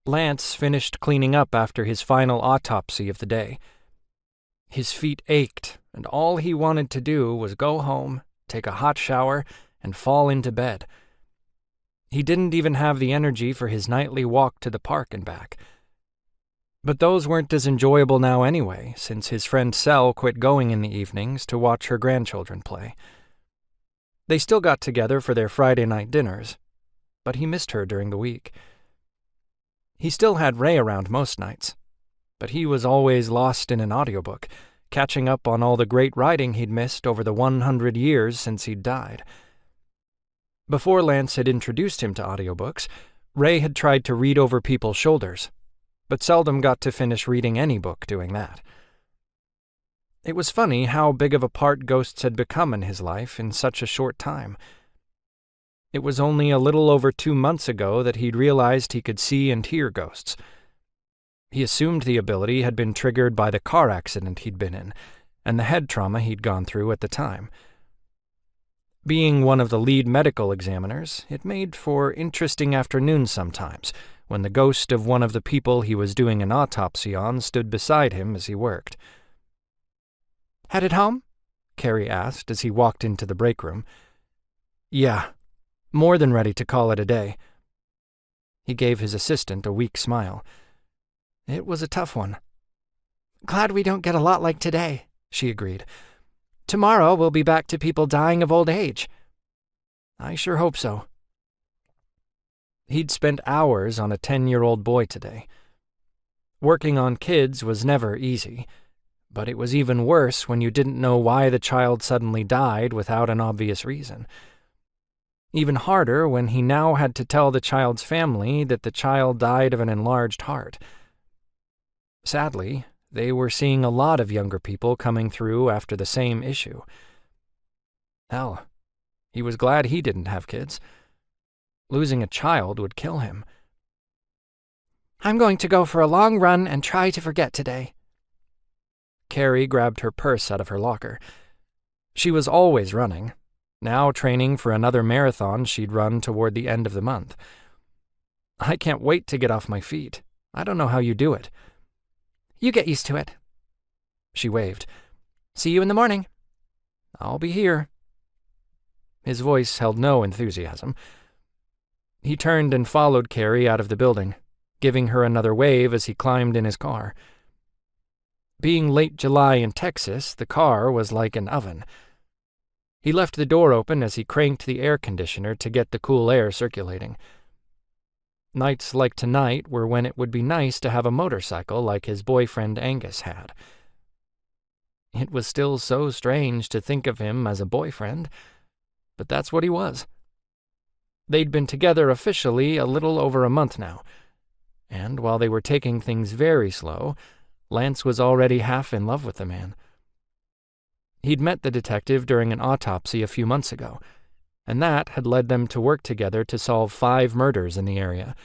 Lance finished cleaning up after his final autopsy of the day. His feet ached, and all he wanted to do was go home, take a hot shower, and fall into bed. He didn't even have the energy for his nightly walk to the park and back. But those weren't as enjoyable now anyway, since his friend Sel quit going in the evenings to watch her grandchildren play. They still got together for their Friday night dinners, but he missed her during the week. He still had Ray around most nights, but he was always lost in an audiobook, catching up on all the great writing he'd missed over the 100 years since he'd died. Before Lance had introduced him to audiobooks, Ray had tried to read over people's shoulders, but seldom got to finish reading any book doing that. It was funny how big of a part ghosts had become in his life in such a short time. It was only a little over 2 months ago that he'd realized he could see and hear ghosts. He assumed the ability had been triggered by the car accident he'd been in, and the head trauma he'd gone through at the time. Being one of the lead medical examiners, it made for interesting afternoons sometimes, when the ghost of one of the people he was doing an autopsy on stood beside him as he worked. "Headed home?" Carrie asked as he walked into the break room. "Yeah, more than ready to call it a day." He gave his assistant a weak smile. "It was a tough one." "Glad we don't get a lot like today," she agreed. "Tomorrow we'll be back to people dying of old age." "I sure hope so." He'd spent hours on a 10-year-old boy today. Working on kids was never easy, but it was even worse when you didn't know why the child suddenly died without an obvious reason. Even harder when he now had to tell the child's family that the child died of an enlarged heart. Sadly, they were seeing a lot of younger people coming through after the same issue. Hell, he was glad he didn't have kids. Losing a child would kill him. "I'm going to go for a long run and try to forget today." Carrie grabbed her purse out of her locker. She was always running, now training for another marathon she'd run toward the end of the month. "I can't wait to get off my feet. I don't know how you do it." "You get used to it." She waved. "See you in the morning." "I'll be here." His voice held no enthusiasm. He turned and followed Carrie out of the building, giving her another wave as he climbed in his car. Being late July in Texas, the car was like an oven. He left the door open as he cranked the air conditioner to get the cool air circulating. Nights like tonight were when it would be nice to have a motorcycle like his boyfriend Angus had. It was still so strange to think of him as a boyfriend, but that's what he was. They'd been together officially a little over a month now, and while they were taking things very slow, Lance was already half in love with the man. He'd met the detective during an autopsy a few months ago, and that had led them to work together to solve 5 murders in the area,